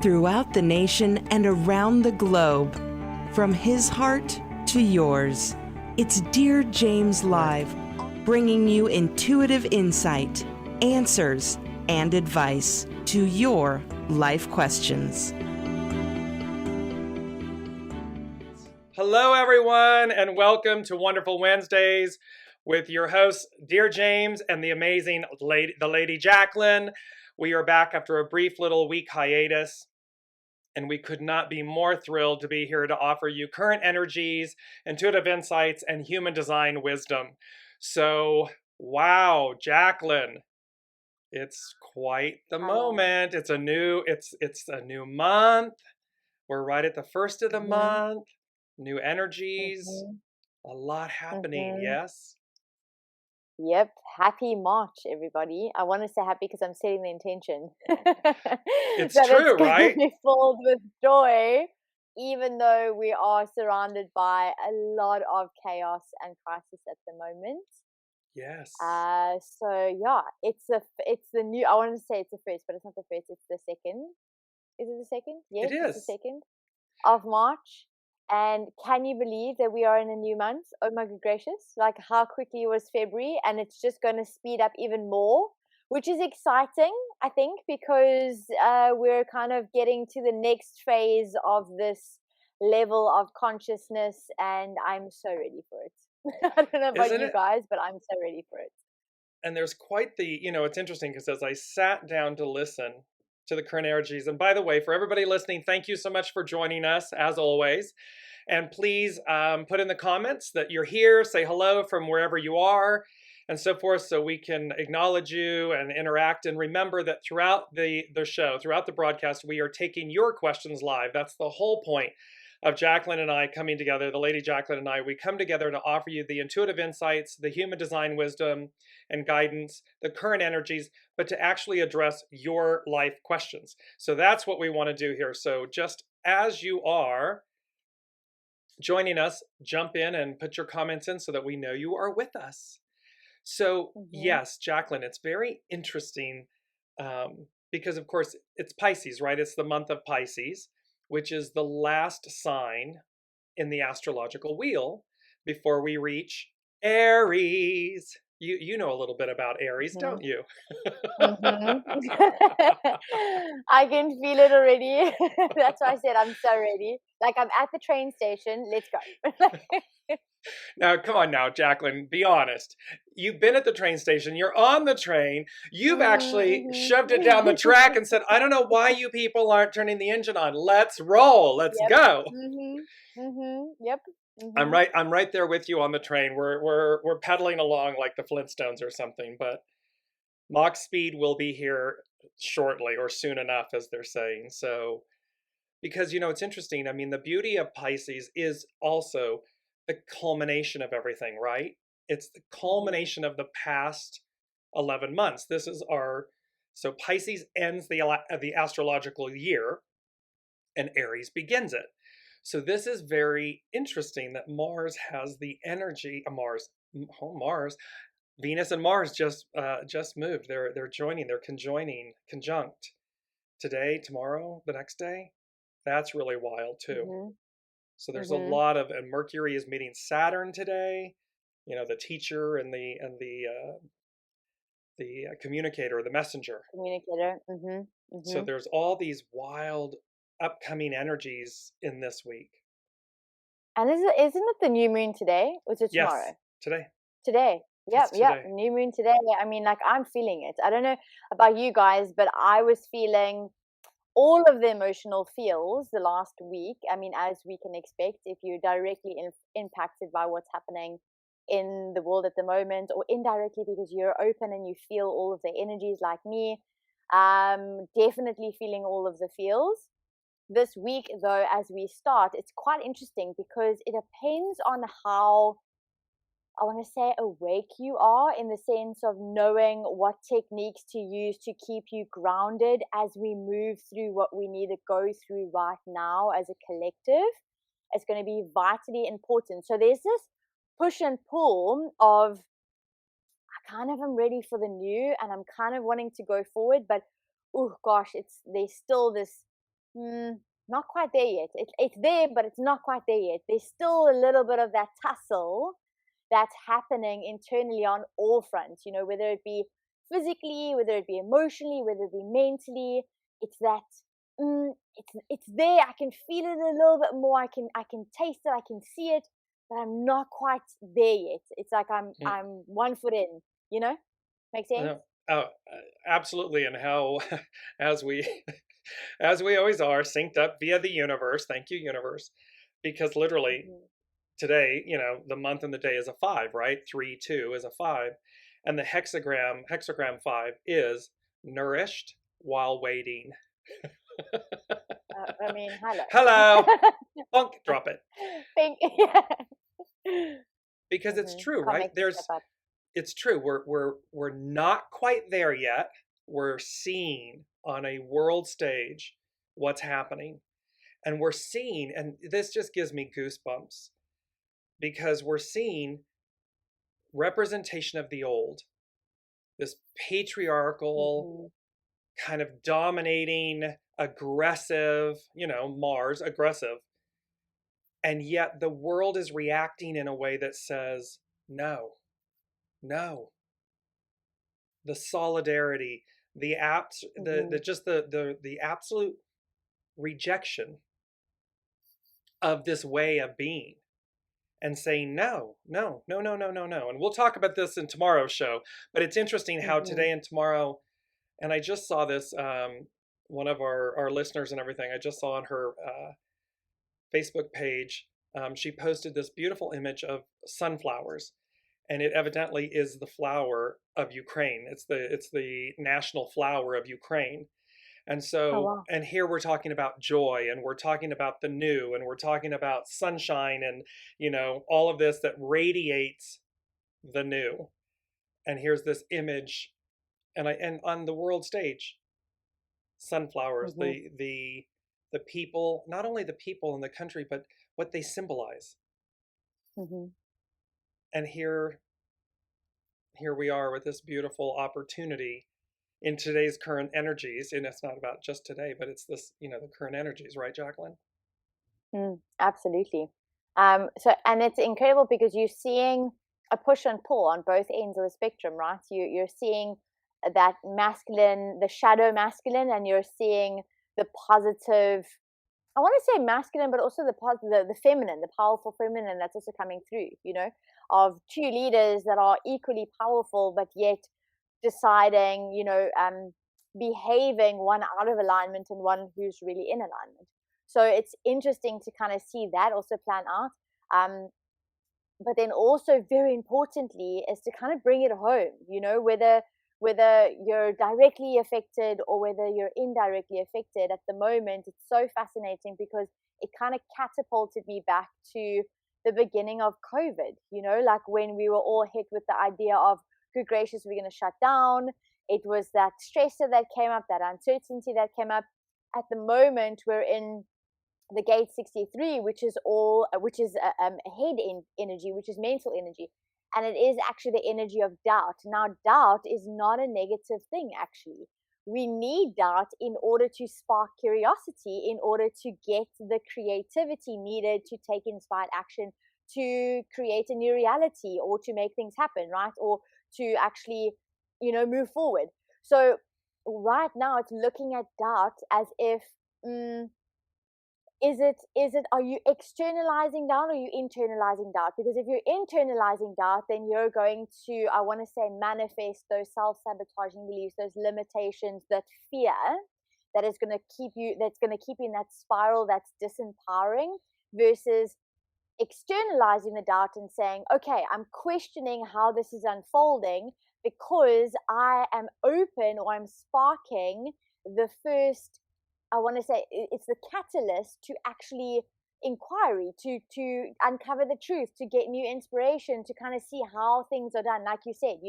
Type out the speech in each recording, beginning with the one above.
throughout the nation and around the globe. From his heart to yours, it's Dear James Live, bringing you intuitive insight, answers, and advice to your life questions. Hello, everyone, and welcome to Wonderful Wednesdays with your hosts, Dear James and the amazing DearJames. We are back after a brief little week hiatus, and we could not be more thrilled to be here to offer you current energies, intuitive insights, and human design wisdom. So, wow, Jaclyn, it's quite the moment. It's a new month. We're right at the first of the month. New energies, a lot happening, yes? Yep. Happy March, everybody. I want to say happy because I'm setting the intention. It's that true, it's going right? to be filled with joy, even though we are surrounded by a lot of chaos and crisis at the moment. Yes. So yeah, it's the new. I wanted to say it's the first, but it's not the first. It's the second. Is it the second? Yes, It is. It's the 2nd of March. And can you believe that we are in a new month? Oh my good gracious. Like how quickly was February, and it's just going to speed up even more, which is exciting, I think, because we're kind of getting to the next phase of this level of consciousness, and I'm so ready for it. I don't know about you guys, but I'm so ready for it. And there's quite the, it's interesting because as I sat down to listen to the current energies, and by the way, for everybody listening, thank you so much for joining us, as always. And please put in the comments that you're here, say hello from wherever you are, and so forth, so we can acknowledge you and interact. And remember that throughout the show, throughout the broadcast, we are taking your questions live. That's the whole point of Jaclyn and I coming together, the Lady Jaclyn and I. We come together to offer you the intuitive insights, the human design wisdom and guidance, the current energies, but to actually address your life questions. So that's what we want to do here. So just as you are joining us, jump in and put your comments in so that we know you are with us. So yes, Jaclyn, it's very interesting because of course it's Pisces, right? It's the month of Pisces, which is the last sign in the astrological wheel before we reach Aries. You know a little bit about Aries, don't you? I can feel it already. That's why I said I'm so ready. Like I'm at the train station. Let's go. Now, come on now, Jaclyn, be honest. You've been at the train station. You're on the train. You've actually shoved it down the track and said, I don't know why you people aren't turning the engine on. Let's roll. Let's go. Yep. I'm right there with you on the train. We're pedaling along like the Flintstones or something, but Mach speed will be here shortly or soon enough, as they're saying. So, because, it's interesting. I mean, the beauty of Pisces is also the culmination of everything, right? It's the culmination of the past 11 months. So Pisces ends the astrological year and Aries begins it. So this is very interesting that Mars has the energy of Mars. Venus and Mars just moved. They're joining. They're conjunct today, tomorrow, the next day. That's really wild too. So there's a lot of, and Mercury is meeting Saturn today. The teacher and the communicator, the messenger. So there's all these wild upcoming energies in this week. And isn't it the new moon today? Or is it tomorrow? Yes, today. Today. Yep. New moon today. I mean, like I'm feeling it. I don't know about you guys, but I was feeling all of the emotional feels the last week. I mean, as we can expect, if you're directly impacted by what's happening in the world at the moment, or indirectly because you're open and you feel all of the energies like me, definitely feeling all of the feels. This week, though, as we start, it's quite interesting because it depends on how, I want to say, awake you are, in the sense of knowing what techniques to use to keep you grounded as we move through what we need to go through right now as a collective. It's going to be vitally important. So there's this push and pull of, I kind of am ready for the new and I'm kind of wanting to go forward, but oh gosh, there's still this not quite there yet. It's there, but it's not quite there yet. There's still a little bit of that tussle that's happening internally on all fronts, whether it be physically, whether it be emotionally, whether it be mentally. It's that it's there. I can feel it a little bit more. I can taste it. I can see it, but I'm not quite there yet. It's like I'm 1 foot in. Make sense? Absolutely. And how, as we as we always are, synced up via the universe. Thank you, universe, because literally today, the month and the day is a 5, right? 3-2 is a 5, and the hexagram 5 is nourished while waiting. Hello. Bunk, drop it. Because it's true, right? It's true. We're not quite there yet. We're seeing on a world stage what's happening, and we're seeing, and this just gives me goosebumps, because we're seeing representation of the old, this patriarchal kind of dominating, aggressive, Mars, aggressive. And yet the world is reacting in a way that says, no. The solidarity, the absolute rejection of this way of being, and saying no. And we'll talk about this in tomorrow's show, but it's interesting how today and tomorrow, and I just saw this, one of our listeners and everything, I just saw on her Facebook page, she posted this beautiful image of sunflowers, and it evidently is the flower of Ukraine. It's the national flower of Ukraine. And so, and here we're talking about joy, and we're talking about the new, and we're talking about sunshine, and, all of this that radiates the new. And here's this image, and on the world stage, sunflowers, the people, not only the people in the country, but what they symbolize. And here we are with this beautiful opportunity in today's current energies, and it's not about just today, but it's this, the current energies, right, Jaclyn? Absolutely. So, and it's incredible because you're seeing a push and pull on both ends of the spectrum, right? You're seeing that masculine, the shadow masculine, and you're seeing the positive, I want to say masculine, but also the feminine, the powerful feminine that's also coming through, of two leaders that are equally powerful, but yet deciding, behaving, one out of alignment and one who's really in alignment. So it's interesting to kind of see that also plan out. But then also very importantly is to kind of bring it home, whether you're directly affected or whether you're indirectly affected. At the moment, it's so fascinating because it kind of catapulted me back to the beginning of COVID, like when we were all hit with the idea of, good gracious, we're going to shut down. It was that stressor that came up, that uncertainty that came up. At the moment, we're in the gate 63, which is head energy, which is mental energy. And it is actually the energy of doubt. Now, doubt is not a negative thing, actually. We need doubt in order to spark curiosity, in order to get the creativity needed to take inspired action, to create a new reality, or to make things happen, right? Or to actually, move forward. So right now it's looking at doubt as if, are you externalizing doubt or are you internalizing doubt? Because if you're internalizing doubt, then you're going to, I want to say, manifest those self-sabotaging beliefs, those limitations, that fear that is going to keep you in that spiral that's disempowering, versus externalizing the doubt and saying, okay, I'm questioning how this is unfolding because I am open, or I'm sparking the first, I want to say, it's the catalyst to actually inquiry, to uncover the truth, to get new inspiration, to kind of see how things are done. Like you said,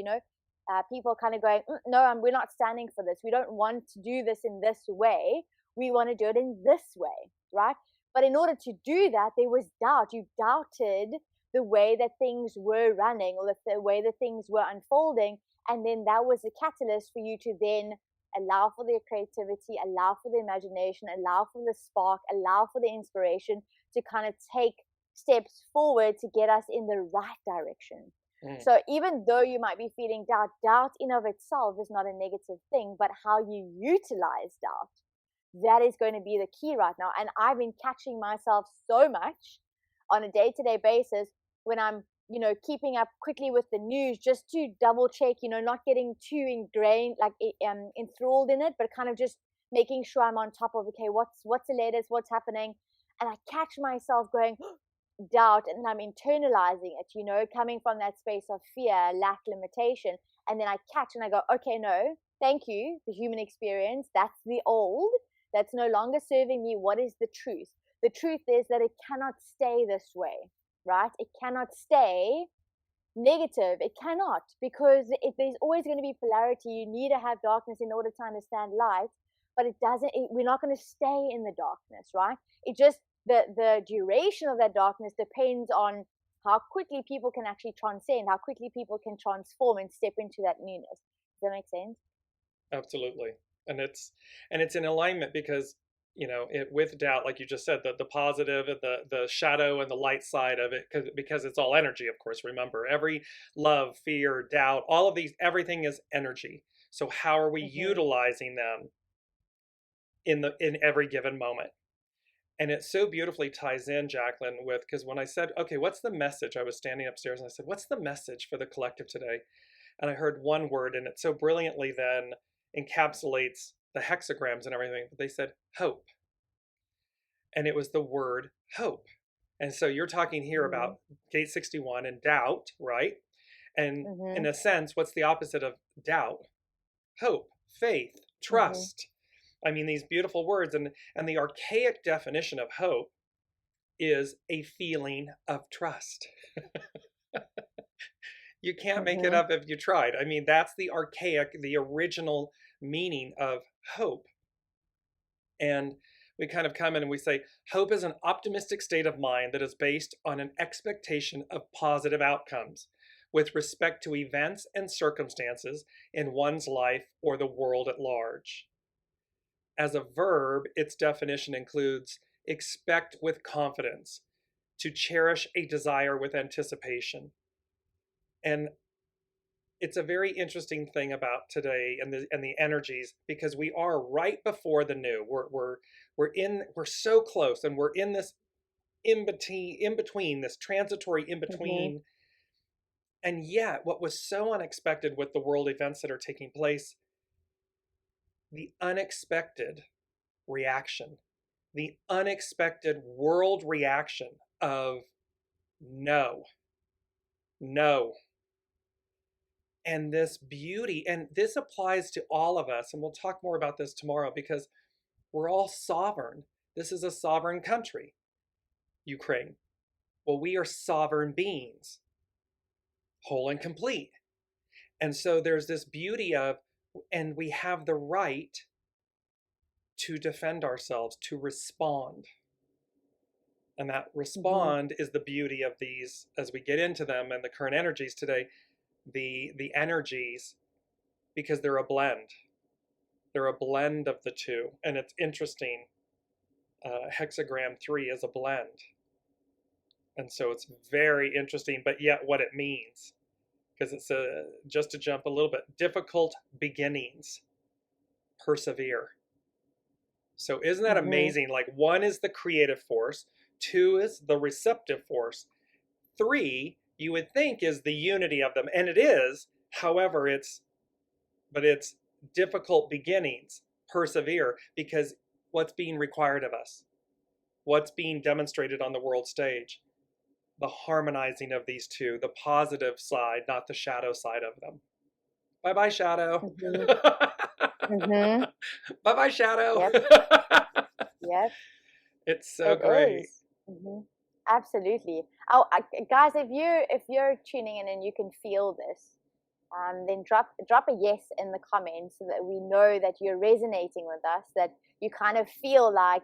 people kind of going, no, we're not standing for this. We don't want to do this in this way. We want to do it in this way, right? But in order to do that, there was doubt. You doubted the way that things were running, or the way that things were unfolding. And then that was the catalyst for you to then allow for their creativity, allow for the imagination, allow for the spark, allow for the inspiration to kind of take steps forward to get us in the right direction. So even though you might be feeling doubt in of itself is not a negative thing, but how you utilize doubt, that is going to be the key right now. And I've been catching myself so much on a day-to-day basis when I'm, keeping up quickly with the news just to double check, not getting too ingrained, like enthralled in it, but kind of just making sure I'm on top of, okay, what's the latest, what's happening. And I catch myself going, doubt, and then I'm internalizing it, coming from that space of fear, lack, limitation. And then I catch and I go, okay, no, thank you, the human experience, that's the old, that's no longer serving me. What is the truth? The truth is that it cannot stay this way, right? It cannot stay negative. It cannot, because there's always going to be polarity. You need to have darkness in order to understand light, but we're not going to stay in the darkness, right? It just, the duration of that darkness depends on how quickly people can actually transcend, how quickly people can transform and step into that newness. Does that make sense? Absolutely. And it's in alignment because, with doubt, like you just said, the positive and the shadow and the light side of it, because it's all energy, of course. Remember, every love, fear, doubt, all of these, everything is energy. So how are we utilizing them in every given moment? And it so beautifully ties in, Jaclyn, because when I said, okay, what's the message? I was standing upstairs and I said, what's the message for the collective today? And I heard one word, and it so brilliantly then encapsulates the hexagrams and everything. But they said hope. And it was the word hope. And so you're talking here about gate 61 and doubt, right? And in a sense, what's the opposite of doubt? Hope, faith, trust. I mean, these beautiful words, and the archaic definition of hope is a feeling of trust. You can't make it up if you tried. I mean, that's the archaic, the original meaning of hope. And we kind of come in and we say, hope is an optimistic state of mind that is based on an expectation of positive outcomes with respect to events and circumstances in one's life or the world at large. As a verb, its definition includes expect with confidence, to cherish a desire with anticipation. And it's a very interesting thing about today and the energies, because we are right before the new. We're so close, and we're in this in between, this transitory in between. And yet, what was so unexpected with the world events that are taking place, the unexpected reaction, the unexpected world reaction of no. And this beauty, and this applies to all of us, and we'll talk more about this tomorrow, because we're all sovereign. This is a sovereign country, Ukraine. Well, we are sovereign beings, whole and complete. And so there's this beauty of, and we have the right to defend ourselves, to respond. And that respond is the beauty of these, as we get into them and the current energies today, the energies, because they're a blend. They're a blend of the two. And it's interesting, hexagram 3 is a blend. And so it's very interesting, but yet what it means, because it's just to jump a little bit, difficult beginnings, persevere. So isn't that amazing? Like 1 is the creative force, 2 is the receptive force, 3 you would think is the unity of them, and it is. However, it's difficult beginnings, persevere, because what's being required of us, what's being demonstrated on the world stage, the harmonizing of these two, the positive side, not the shadow side of them. Bye-bye, shadow. Bye-bye, shadow. Yes. It's so great. Absolutely. Oh, guys, if you're tuning in and you can feel this, then drop a yes in the comments so that we know that you're resonating with us, that you kind of feel like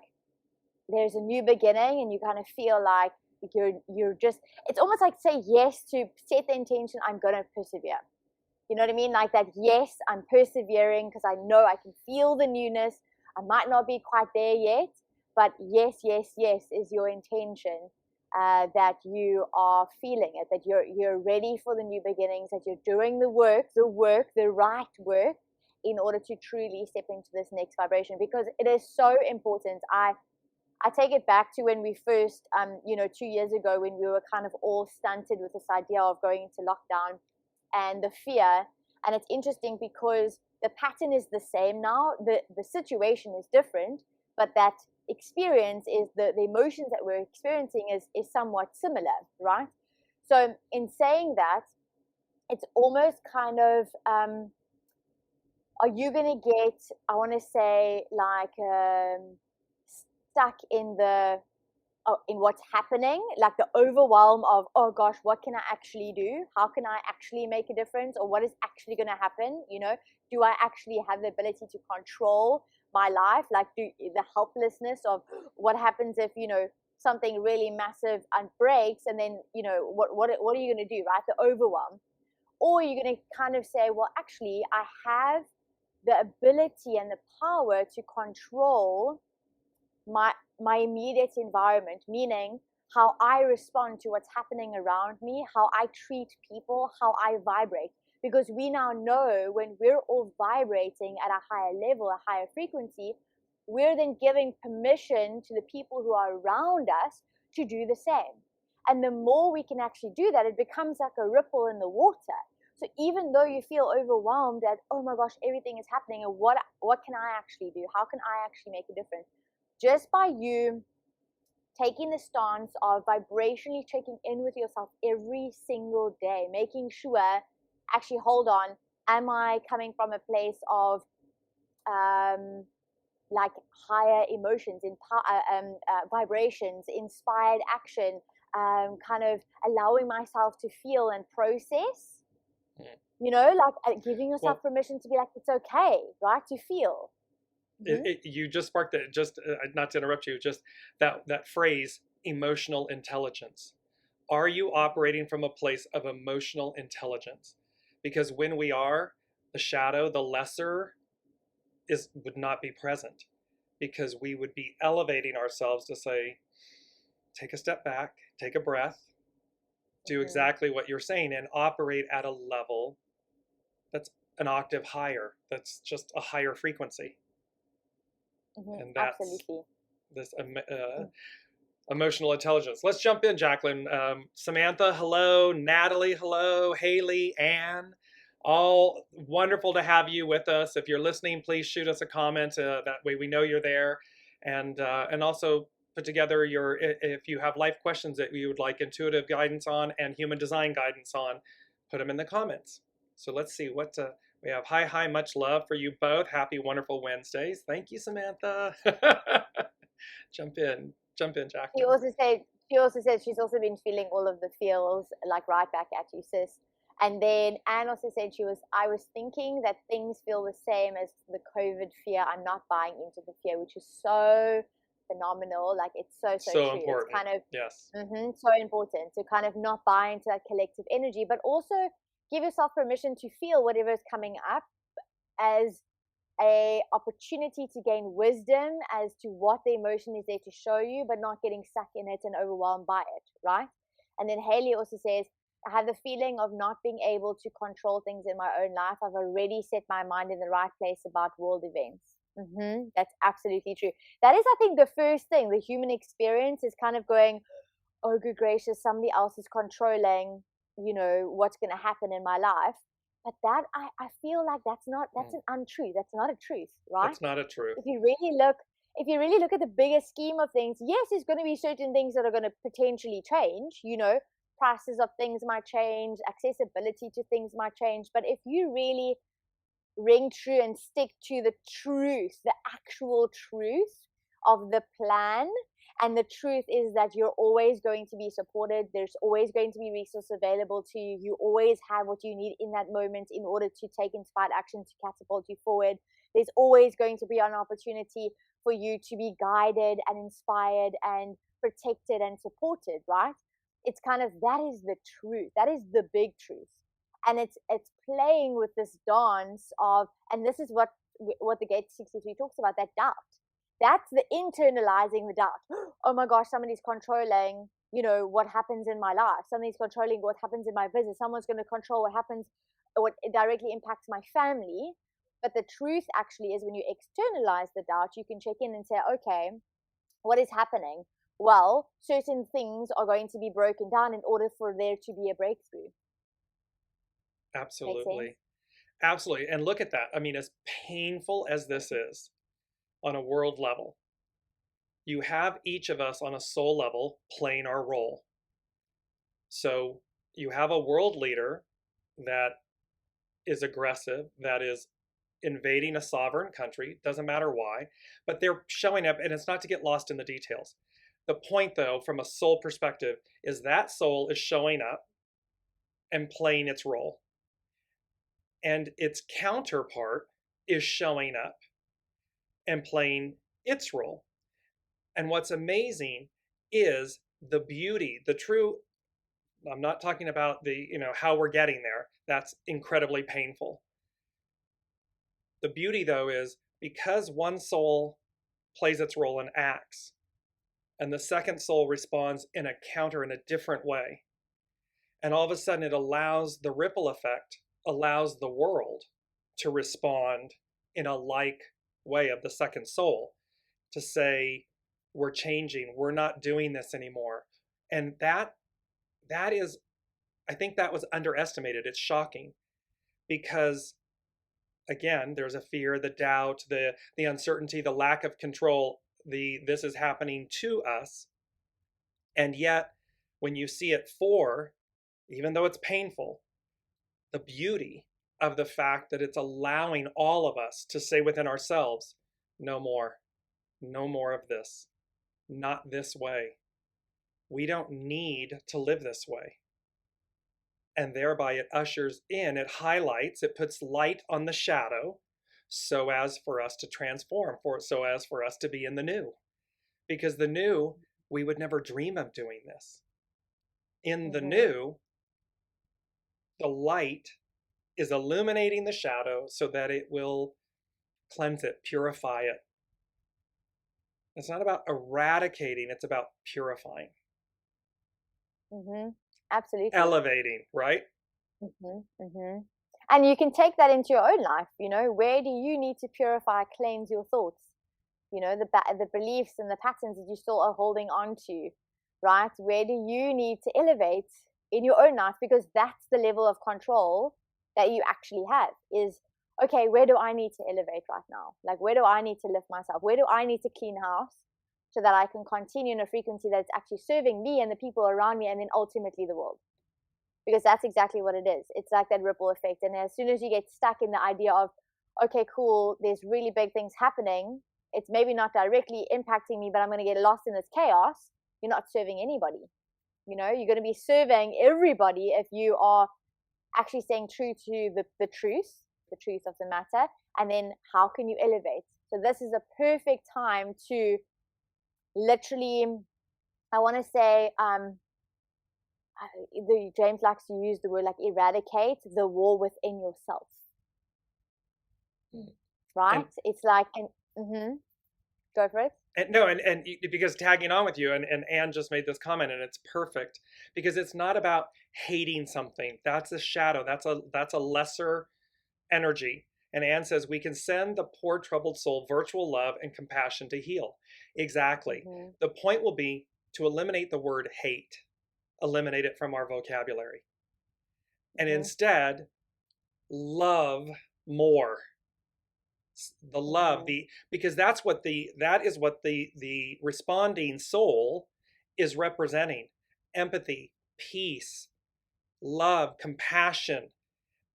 there's a new beginning, and you kind of feel like you're just, it's almost like say yes to set the intention, I'm going to persevere. You know what I mean? Like that, yes, I'm persevering because I know I can feel the newness. I might not be quite there yet, but yes, yes, yes is your intention, that you are feeling it, that you're ready for the new beginnings, that you're doing the right work in order to truly step into this next vibration, because it is so important. I take it back to when we first, 2 years ago, when we were kind of all stunted with this idea of going into lockdown and the fear. And it's interesting because the pattern is the same now. The situation is different, but that experience is the emotions that we're experiencing is somewhat similar, right? So in saying that, it's almost kind of, are you going to get, I want to say, like, stuck in what's happening, like the overwhelm of, oh gosh, what can I actually do? How can I actually make a difference? Or what is actually going to happen? Do I actually have the ability to control my life? Like, the helplessness of what happens if, something really massive breaks, and then, what are you going to do, right? The overwhelm. Or you're going to kind of say, well, actually, I have the ability and the power to control my immediate environment, meaning how I respond to what's happening around me, how I treat people, how I vibrate. Because we now know when we're all vibrating at a higher level, a higher frequency, we're then giving permission to the people who are around us to do the same. And the more we can actually do that, it becomes like a ripple in the water. So even though you feel overwhelmed at, oh my gosh, everything is happening, and what can I actually do? How can I actually make a difference? Just by you taking the stance of vibrationally checking in with yourself every single day, making sure, actually, hold on, am I coming from a place of like higher emotions, vibrations, inspired action, kind of allowing myself to feel and process, like giving yourself permission to be like, it's okay, right, to feel. You just sparked it. Just not to interrupt you, just that phrase, emotional intelligence. Are you operating from a place of emotional intelligence? Because when we are, the shadow, the lesser, would not be present, because we would be elevating ourselves to say, take a step back, take a breath, do exactly what you're saying, and operate at a level that's an octave higher. That's just a higher frequency. And that's absolutely this emotional intelligence. Let's jump in, Jaclyn. Samantha, hello. Natalie, hello. Haley, Anne, all wonderful to have you with us. If you're listening, please shoot us a comment. That way we know you're there. And also put together if you have life questions that you would like intuitive guidance on and human design guidance on, put them in the comments. So let's see what we have. Hi, much love for you both. Happy, wonderful Wednesdays. Thank you, Samantha. Jump in, Jaclyn. She also said she's also been feeling all of the feels, like right back at you, sis. And then Anne also said I was thinking that things feel the same as the COVID fear. I'm not buying into the fear, which is so phenomenal. Like, it's so true. Important. It's kind of, yes, so important to kind of not buy into that collective energy, but also give yourself permission to feel whatever is coming up as a opportunity to gain wisdom as to what the emotion is there to show you, but not getting stuck in it and overwhelmed by it, right? And then Haley also says, I have the feeling of not being able to control things in my own life. I've already set my mind in the right place about world events. That's absolutely true. That is, I think, the first thing. The human experience is kind of going, oh, good gracious, somebody else is controlling, what's going to happen in my life. But that, I feel like that's an untruth. That's not a truth, right? That's not a truth. If you really look at the bigger scheme of things, yes, there's going to be certain things that are going to potentially change. Prices of things might change, accessibility to things might change. But if you really ring true and stick to the truth, the actual truth of the plan, and the truth is that you're always going to be supported. There's always going to be resources available to you. You always have what you need in that moment in order to take inspired action to catapult you forward. There's always going to be an opportunity for you to be guided and inspired and protected and supported, right? It's kind of, that is the truth. That is the big truth. And it's playing with this dance of, and this is what the gate 63 talks about, that doubt. That's the internalizing the doubt. Oh my gosh, somebody's controlling, what happens in my life. Somebody's controlling what happens in my business. Someone's going to control what happens, what directly impacts my family. But the truth actually is, when you externalize the doubt, you can check in and say, okay, what is happening? Well, certain things are going to be broken down in order for there to be a breakthrough. Absolutely. Absolutely. And look at that. I mean, as painful as this is on a world level, you have each of us on a soul level playing our role. So you have a world leader that is aggressive, that is invading a sovereign country, doesn't matter why, but they're showing up, and it's not to get lost in the details. The point, though, from a soul perspective, is that soul is showing up and playing its role. And its counterpart is showing up and playing its role. And what's amazing is the beauty, the true, I'm not talking about the, how we're getting there. That's incredibly painful. The beauty, though, is because one soul plays its role and acts, and the second soul responds in a different way. And all of a sudden it allows the ripple effect, allows the world to respond in a like way of the second soul, to say, we're changing, we're not doing this anymore. And that is, I think that was underestimated. It's shocking because, again, there's a fear, the doubt, the uncertainty, the lack of control, this is happening to us. And yet, when you see it even though it's painful, the beauty of the fact that it's allowing all of us to say within ourselves, no more of this, not this way. We don't need to live this way. And thereby it ushers in, it highlights, it puts light on the shadow so as for us to transform, so as for us to be in the new. Because the new, we would never dream of doing this. In the new, the light is illuminating the shadow so that it will cleanse it, purify it. It's not about eradicating, it's about purifying. Absolutely. Elevating, right? And you can take that into your own life. Where do you need to purify, cleanse your thoughts? The beliefs and the patterns that you still are holding on to, right? Where do you need to elevate in your own life? Because that's the level of control that you actually have. Is, okay, where do I need to elevate right now? Like, where do I need to lift myself? Where do I need to clean house so that I can continue in a frequency that's actually serving me and the people around me, and then ultimately the world? Because that's exactly what it is. It's like that ripple effect. And as soon as you get stuck in the idea of, okay, cool, there's really big things happening, it's maybe not directly impacting me, but I'm going to get lost in this chaos, you're not serving anybody. You're going to be serving everybody if you are actually staying true to the truth of the matter. And then how can you elevate? So this is a perfect time to literally, I want to say, James likes to use the word like eradicate the war within yourself. Right? It's like, go for it. And because tagging on with you, and Anne just made this comment, and it's perfect, because it's not about hating something. That's a shadow. That's a lesser energy. And Anne says we can send the poor troubled soul virtual love and compassion to heal. Exactly. The point will be to eliminate the word hate, eliminate it from our vocabulary, and instead love more. The love, because that is what the responding soul is representing: empathy, peace, love, compassion.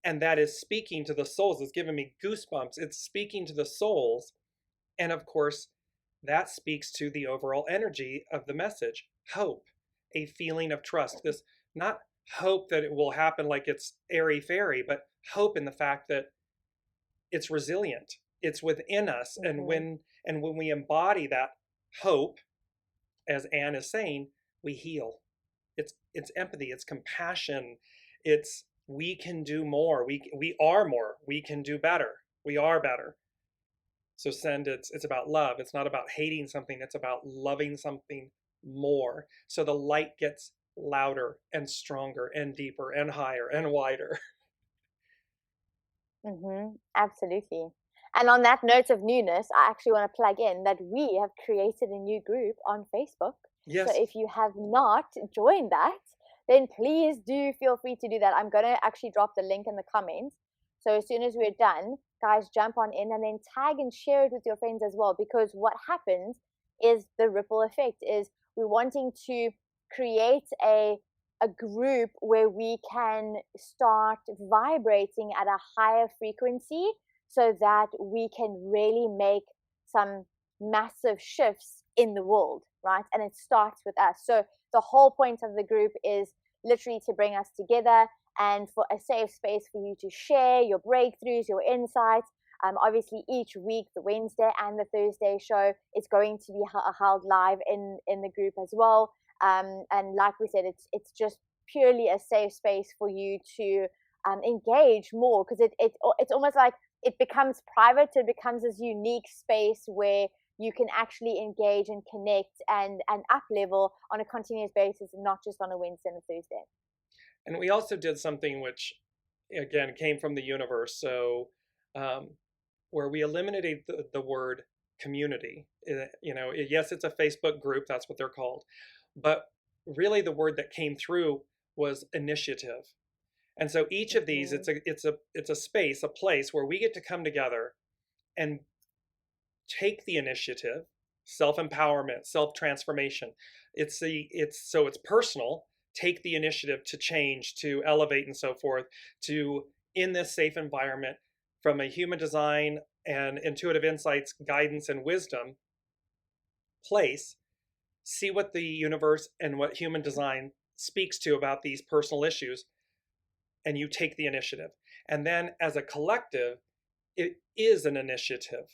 And that is speaking to the souls. It's giving me goosebumps. It's speaking to the souls. And of course, that speaks to the overall energy of the message. Hope, a feeling of trust. This, not hope that it will happen like it's airy-fairy, but hope in the fact that it's resilient. It's within us. And when we embody that hope, as Anne is saying, we heal. It's empathy, it's compassion, it's we can do more. We are more. We can do better. We are better. So it's about love. It's not about hating something. It's about loving something more. So the light gets louder and stronger and deeper and higher and wider. Absolutely. And on that note of newness, I actually want to plug in that we have created a new group on Facebook. Yes. So if you have not joined that, then please do feel free to do that. I'm going to actually drop the link in the comments. So as soon as we're done, guys, jump on in and then tag and share it with your friends as well. Because what happens is the ripple effect is we're wanting to create a group where we can start vibrating at a higher frequency so that we can really make some massive shifts in the world, right? And it starts with us. So the whole point of the group is literally to bring us together and for a safe space for you to share your breakthroughs, your insights. Obviously, each week, the Wednesday and the Thursday show is going to be held live in the group as well. And like we said, it's just purely a safe space for you to engage more, because it's almost like it becomes private. It becomes this unique space where you can actually engage and connect and up level on a continuous basis, and not just on a Wednesday and a Thursday. And we also did something which, again, came from the universe. So where we eliminated the word community. Yes, it's a Facebook group. That's what they're called. But really the word that came through was initiative. And so each of these, it's a space, a place where we get to come together and take the initiative, self-empowerment, self-transformation. It's personal. Take the initiative to change, to elevate, and so forth, to, in this safe environment, from a human design and intuitive insights, guidance, and wisdom place, see what the universe and what human design speaks to about these personal issues, and you take the initiative. And then as a collective, it is an initiative.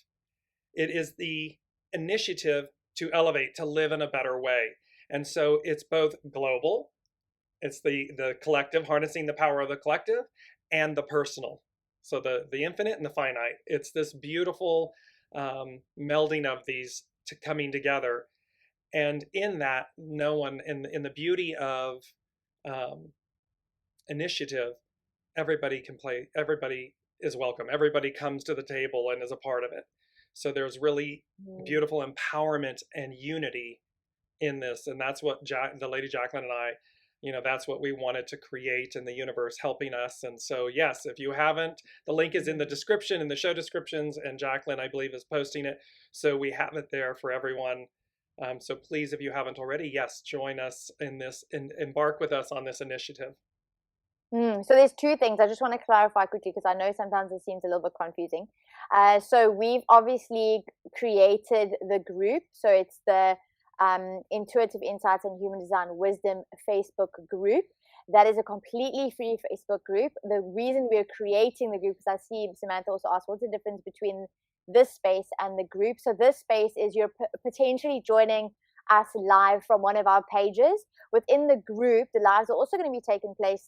It is the initiative to elevate, to live in a better way. And so it's both global, it's the collective, harnessing the power of the collective, and the personal. So the infinite and the finite. It's this beautiful melding of these coming together. And in that, no one, in the beauty of initiative, everybody can play, everybody is welcome. Everybody comes to the table and is a part of it. So there's really beautiful empowerment and unity in this. And that's what the Lady Jaclyn and I, that's what we wanted to create in the universe, helping us. And so, yes, if you haven't, the link is in the description, in the show descriptions, and Jaclyn, I believe, is posting it. So we have it there for everyone. So please, if you haven't already, yes, join us in this and embark with us on this initiative. So there's two things I just want to clarify quickly, because I know sometimes it seems a little bit confusing. So we've obviously created the group. So it's the Intuitive Insights and Human Design Wisdom Facebook group. That is a completely free Facebook group. The reason we're creating the group, because I see Samantha also asked, what's the difference between this space and the group? So this space is you're potentially joining us live from one of our pages. Within the group, the lives are also going to be taking place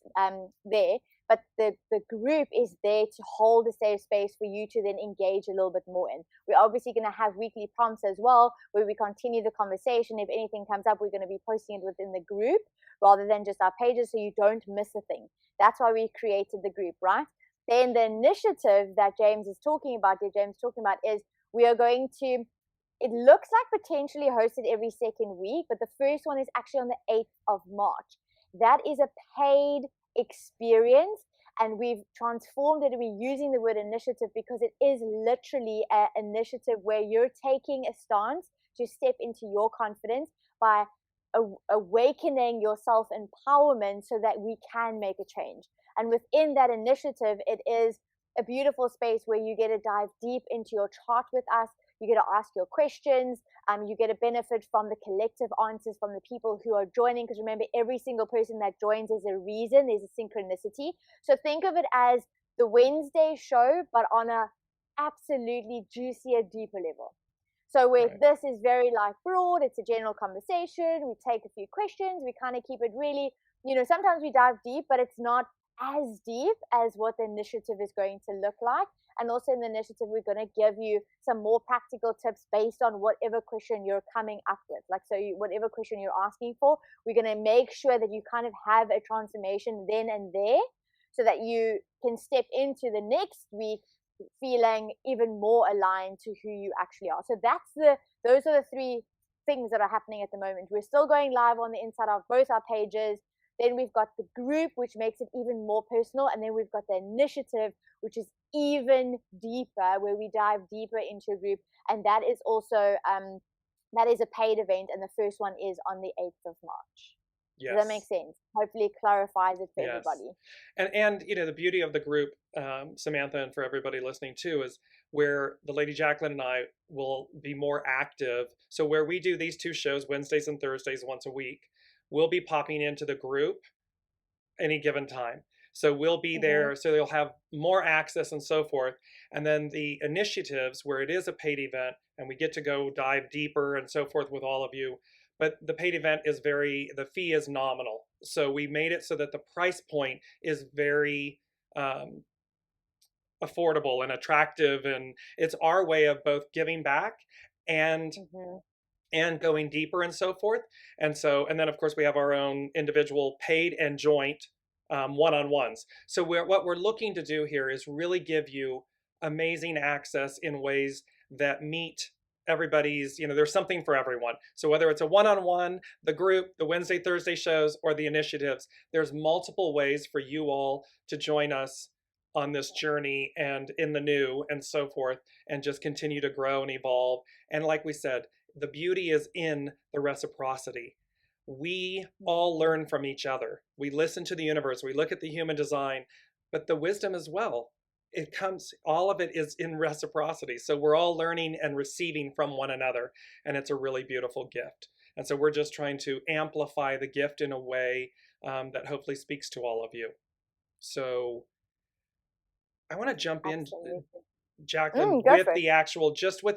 there, but the group is there to hold a safe space for you to then engage a little bit more in. We're obviously going to have weekly prompts as well, where we continue the conversation. If anything comes up, we're going to be posting it within the group rather than just our pages, so you don't miss a thing. That's why we created the group, right? Then the initiative that James is talking about, is we are going to, it looks like potentially hosted every second week, but the first one is actually on the 8th of March. That is a paid experience, and we've transformed it. We're using the word initiative because it is literally an initiative where you're taking a stance to step into your confidence by awakening your self-empowerment so that we can make a change. And within that initiative, it is a beautiful space where you get to dive deep into your chart with us. You get to ask your questions. You get to benefit from the collective answers from the people who are joining. Because remember, every single person that joins is a reason. There's a synchronicity. So think of it as the Wednesday show, but on a absolutely juicier, deeper level. So where this is very broad, it's a general conversation. We take a few questions. We kind of keep it really, sometimes we dive deep, but it's not as deep as what the initiative is going to look like. And also in the initiative, we're going to give you some more practical tips based on whatever question you're coming up with. Like, so whatever question you're asking for, we're going to make sure that you kind of have a transformation then and there, so that you can step into the next week feeling even more aligned to who you actually are. So those are the three things that are happening at the moment. We're still going live on the inside of both our pages. Then we've got the group, which makes it even more personal. And then we've got the initiative, which is even deeper, where we dive deeper into a group. And that is also, that is a paid event. And the first one is on the 8th of March. Yes. Does that make sense? Hopefully it clarifies it for everybody. And you know, the beauty of the group, Samantha, and for everybody listening too, is where the Lady Jaclyn and I will be more active. So where we do these 2 shows, Wednesdays and Thursdays once a week, we'll be popping into the group any given time. So we'll be there, so they'll have more access and so forth. And then the initiatives where it is a paid event and we get to go dive deeper and so forth with all of you. But the paid event is the fee is nominal. So we made it so that the price point is very affordable and attractive. And it's our way of both giving back and going deeper and so forth. And then of course we have our own individual paid and joint one-on-ones. So what we're looking to do here is really give you amazing access in ways that meet everybody's, there's something for everyone. So whether it's a one-on-one, the group, the Wednesday, Thursday shows, or the initiatives, there's multiple ways for you all to join us on this journey and in the new and so forth, and just continue to grow and evolve. And like we said, the beauty is in the reciprocity. We all learn from each other. We listen to the universe. We look at the human design, but the wisdom as well. All of it is in reciprocity. So we're all learning and receiving from one another. And it's a really beautiful gift. And so we're just trying to amplify the gift in a way that hopefully speaks to all of you. So I want to jump in, Jaclyn, with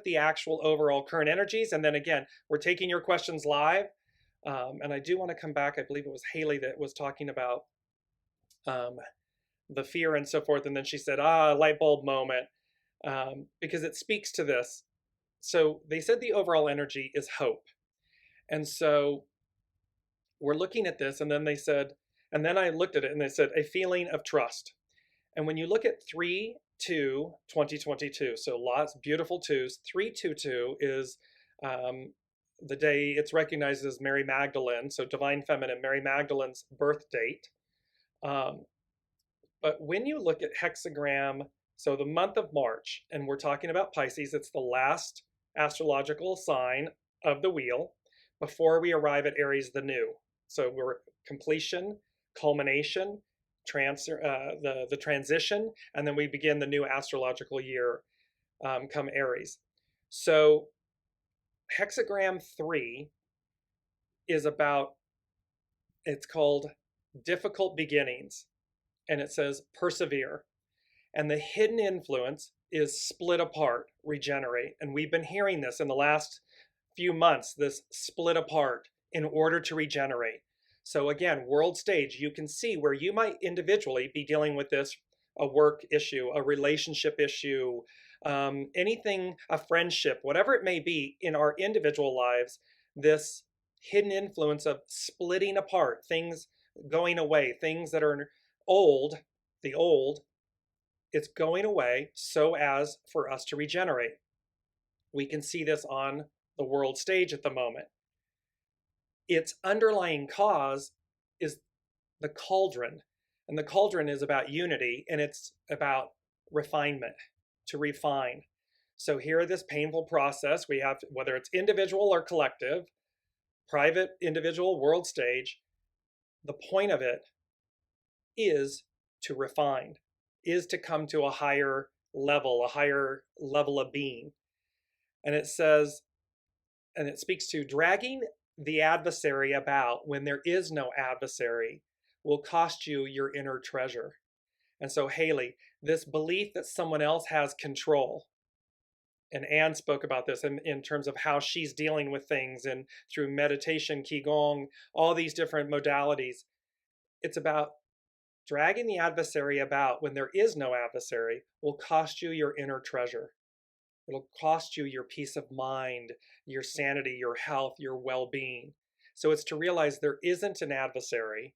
the actual overall current energies. And then again, we're taking your questions live. And I do want to come back. I believe it was Haley that was talking about the fear and so forth. And then she said, light bulb moment, because it speaks to this. So they said the overall energy is hope. And so we're looking at this, and then they said, and then I looked at it and they said, a feeling of trust. And when you look at 3/2/2022, so lots of beautiful twos, 3/2/2 is the day it's recognized as Mary Magdalene, so Divine Feminine, Mary Magdalene's birth date. But when you look at hexagram, so the month of March, and we're talking about Pisces, it's the last astrological sign of the wheel before we arrive at Aries, the new. So we're completion, culmination, the transition, and then we begin the new astrological year come Aries. So hexagram 3 is about, it's called difficult beginnings, and it says persevere. And the hidden influence is split apart, regenerate. And we've been hearing this in the last few months, this split apart in order to regenerate. So again, world stage, you can see where you might individually be dealing with this, a work issue, a relationship issue, anything, a friendship, whatever it may be in our individual lives, this hidden influence of splitting apart, things going away, things that are old, it's going away so as for us to regenerate. We can see this on the world stage at the moment. Its underlying cause is the cauldron. And the cauldron is about unity, and it's about refinement, to refine. So here, this painful process, we have, whether it's individual or collective, private, individual, world stage, the point of it is to refine, is to come to a higher level of being. And it says, and it speaks to dragging the adversary about when there is no adversary will cost you your inner treasure. And so Haley, this belief that someone else has control, and Anne spoke about this in terms of how she's dealing with things and through meditation, Qigong, all these different modalities, it's about Dragging the adversary about when there is no adversary will cost you your inner treasure. It'll cost you your peace of mind, your sanity, your health, your well-being. So it's to realize there isn't an adversary.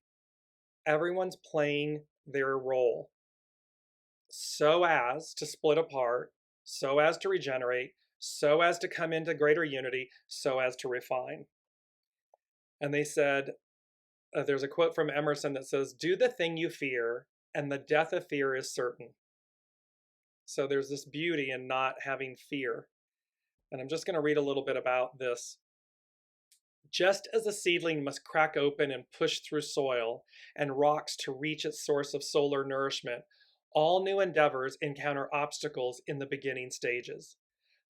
Everyone's playing their role so as to split apart, so as to regenerate, so as to come into greater unity, so as to refine. And they said, there's a quote from Emerson that says, "Do the thing you fear, and the death of fear is certain." So there's this beauty in not having fear. And I'm just going to read a little bit about this. Just as a seedling must crack open and push through soil and rocks to reach its source of solar nourishment, all new endeavors encounter obstacles in the beginning stages.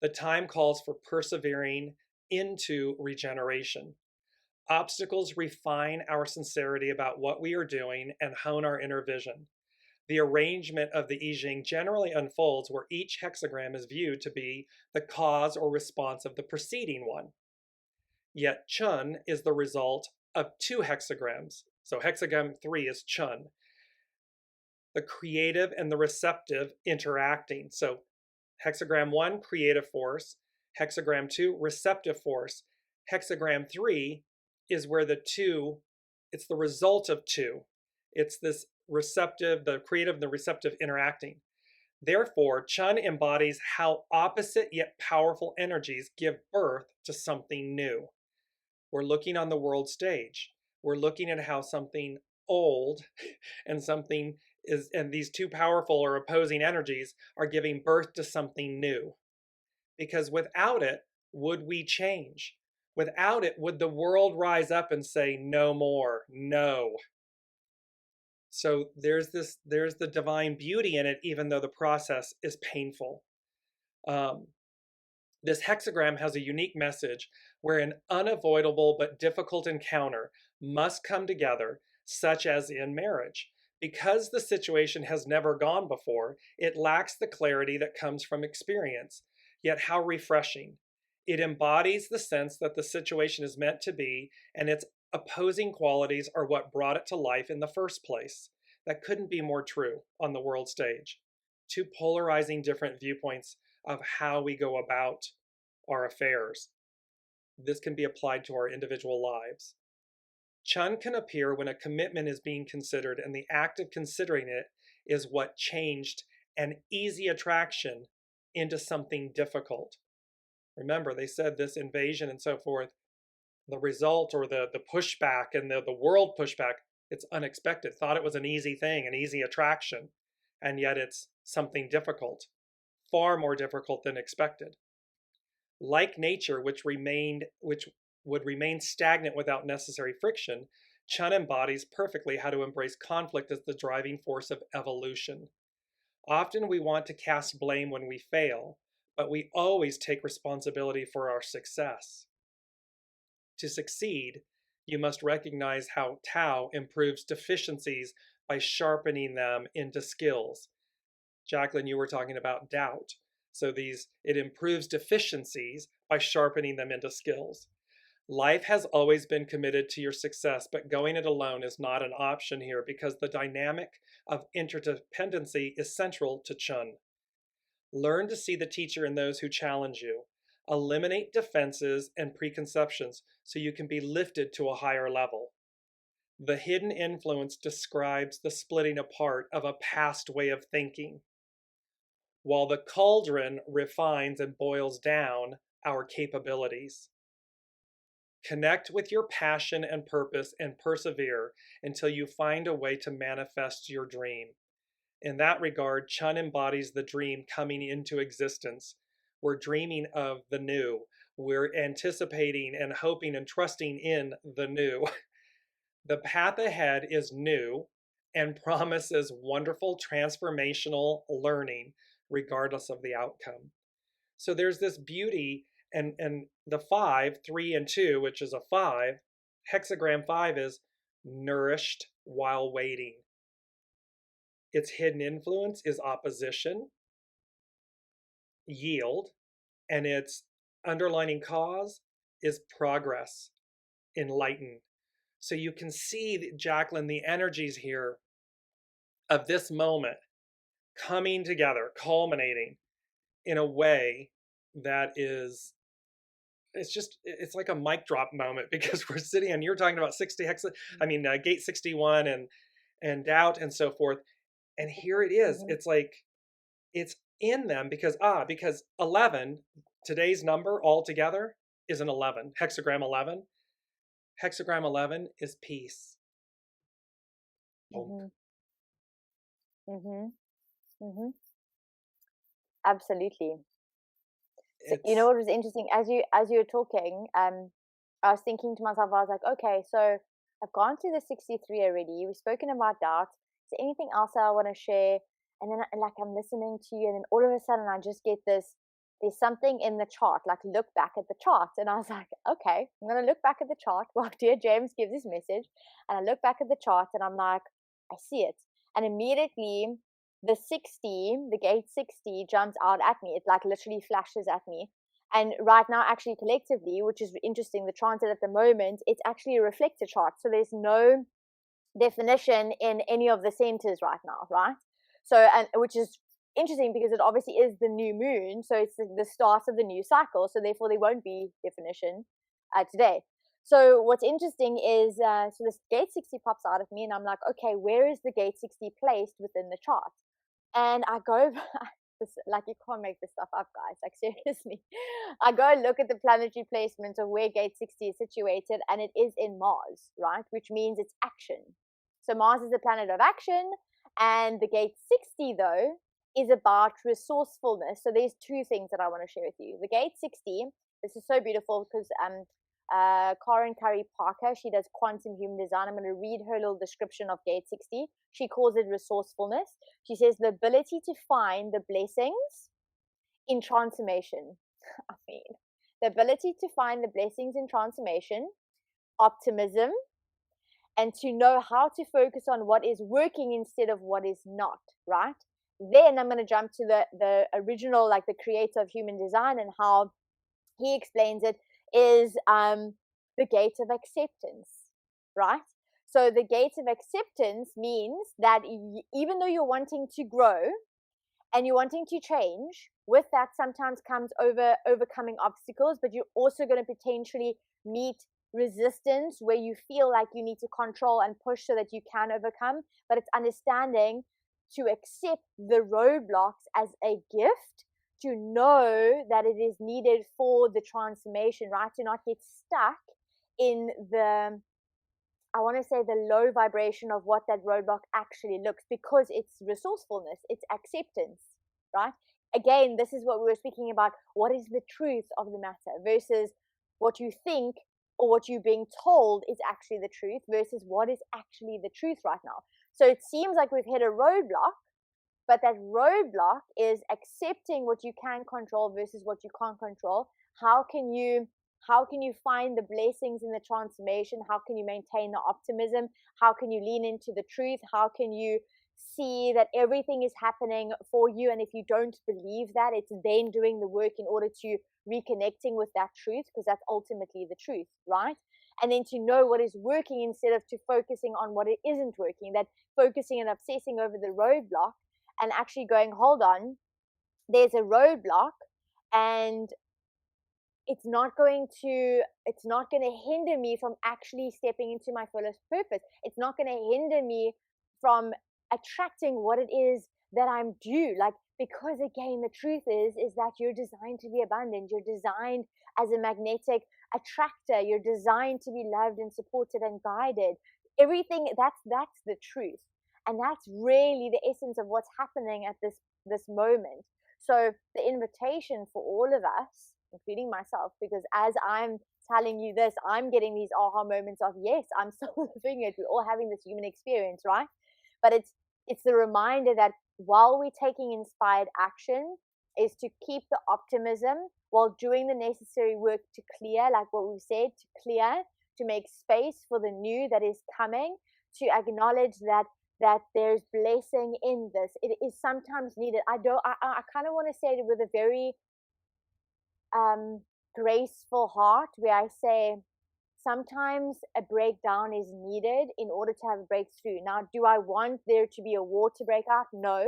The time calls for persevering into regeneration. Obstacles refine our sincerity about what we are doing and hone our inner vision. The arrangement of the I Ching generally unfolds where each hexagram is viewed to be the cause or response of the preceding one. Yet Chun is the result of two hexagrams. So hexagram 3 is Chun. The creative and the receptive interacting. So hexagram 1, creative force. Hexagram 2, receptive force. Hexagram 3 is where the two, it's the result of two. It's this receptive, the creative and the receptive interacting. Therefore, Chun embodies how opposite yet powerful energies give birth to something new. We're looking on the world stage. We're looking at how something old and something is, and these two powerful or opposing energies are giving birth to something new. Because without it, would we change? Without it, would the world rise up and say, no more, no? So there's the divine beauty in it, even though the process is painful. This hexagram has a unique message where an unavoidable but difficult encounter must come together, such as in marriage. Because the situation has never gone before, it lacks the clarity that comes from experience. Yet how refreshing. It embodies the sense that the situation is meant to be, and its opposing qualities are what brought it to life in the first place. That couldn't be more true on the world stage. Two polarizing different viewpoints of how we go about our affairs. This can be applied to our individual lives. Chun can appear when a commitment is being considered, and the act of considering it is what changed an easy attraction into something difficult. Remember, they said this invasion and so forth, the result or the pushback and the world pushback, it's unexpected. Thought it was an easy thing, an easy attraction, and yet it's something difficult, far more difficult than expected. Like nature, which would remain stagnant without necessary friction, Chun embodies perfectly how to embrace conflict as the driving force of evolution. Often we want to cast blame when we fail, but we always take responsibility for our success. To succeed, you must recognize how Tao improves deficiencies by sharpening them into skills. Jaclyn, you were talking about doubt. So it improves deficiencies by sharpening them into skills. Life has always been committed to your success, but going it alone is not an option here because the dynamic of interdependency is central to Chun. Learn to see the teacher in those who challenge you. Eliminate defenses and preconceptions so you can be lifted to a higher level. The hidden influence describes the splitting apart of a past way of thinking, while the cauldron refines and boils down our capabilities. Connect with your passion and purpose and persevere until you find a way to manifest your dream. In that regard, Chun embodies the dream coming into existence. We're dreaming of the new. We're anticipating and hoping and trusting in the new. The path ahead is new and promises wonderful transformational learning regardless of the outcome. So there's this beauty, and the 5, 3, and 2, which is a 5, hexagram 5 is nourished while waiting. Its hidden influence is opposition, yield, and its underlining cause is progress, enlighten. So you can see, Jaclyn, the energies here of this moment coming together, culminating in a way that is, it's like a mic drop moment, because we're sitting and you're talking about gate 61 and doubt and so forth. And here it is. It's like, it's in them because 11, today's number altogether is an 11, hexagram 11. Hexagram 11 is peace. Absolutely. So, you know what was interesting, as you were talking, I was thinking to myself, I was like, okay, so I've gone through the 63 already. We've spoken about doubt. Is there anything else that I want to share? And then like I'm listening to you, and then all of a sudden I just get this, there's something in the chart, like look back at the chart. And I was like, okay, I'm going to look back at the chart while DearJames gives this message. And I look back at the chart and I'm like, I see it. And immediately the gate 60 jumps out at me. It like literally flashes at me. And right now, actually collectively, which is interesting, the transit at the moment, it's actually a reflector chart. So there's no definition in any of the centers right now, right? So, and which is interesting because it obviously is the new moon. So it's the start of the new cycle. So therefore there won't be definition today. So what's interesting is, so this gate 60 pops out of me and I'm like, okay, where is the gate 60 placed within the chart? And I go, like you can't make this stuff up, guys, like seriously. I go and look at the planetary placement of where gate 60 is situated, and it is in Mars, right? Which means it's action. So Mars is the planet of action, and the gate 60, though, is about resourcefulness. So there's two things that I want to share with you. The gate 60, this is so beautiful because Karen Curry Parker, she does quantum human design. I'm going to read her little description of gate 60. She calls it resourcefulness. She says the ability to find the blessings in transformation. I mean, the ability to find the blessings in transformation, optimism, and to know how to focus on what is working instead of what is not, right? Then I'm going to jump to the original, like the creator of human design, and how he explains it is the gate of acceptance, right? So the gate of acceptance means that even though you're wanting to grow and you're wanting to change, with that sometimes comes overcoming obstacles, but you're also going to potentially meet resistance where you feel like you need to control and push so that you can overcome. But it's understanding to accept the roadblocks as a gift, to know that it is needed for the transformation, right? To not get stuck in the, I want to say, the low vibration of what that roadblock actually looks, because it's resourcefulness, it's acceptance, right? Again, this is what we were speaking about. What is the truth of the matter versus what you think or what you're being told is actually the truth versus what is actually the truth right now. So it seems like we've hit a roadblock, but that roadblock is accepting what you can control versus what you can't control. How can you find the blessings in the transformation? How can you maintain the optimism? How can you lean into the truth? How can you see that everything is happening for you? And if you don't believe that, it's then doing the work in order to reconnecting with that truth, because that's ultimately the truth, right? And then to know what is working instead of to focusing on what it isn't working, that focusing and obsessing over the roadblock and actually going, hold on, there's a roadblock and it's not going to hinder me from actually stepping into my fullest purpose. It's not going to hinder me from attracting what it is that I'm due. Like, because again, the truth is that you're designed to be abundant. You're designed as a magnetic attractor. You're designed to be loved and supported and guided. Everything, that's the truth. And that's really the essence of what's happening at this moment. So the invitation for all of us, including myself, because as I'm telling you this, I'm getting these aha moments of, yes, I'm still living it. We're all having this human experience, right? But it's the reminder that while we're taking inspired action, is to keep the optimism while doing the necessary work to clear, like what we said, to clear, to make space for the new that is coming, to acknowledge that there's blessing in this. It is sometimes needed. I kind of want to say it with a very graceful heart, where I say, sometimes a breakdown is needed in order to have a breakthrough. Now, do I want there to be a war to break out? No.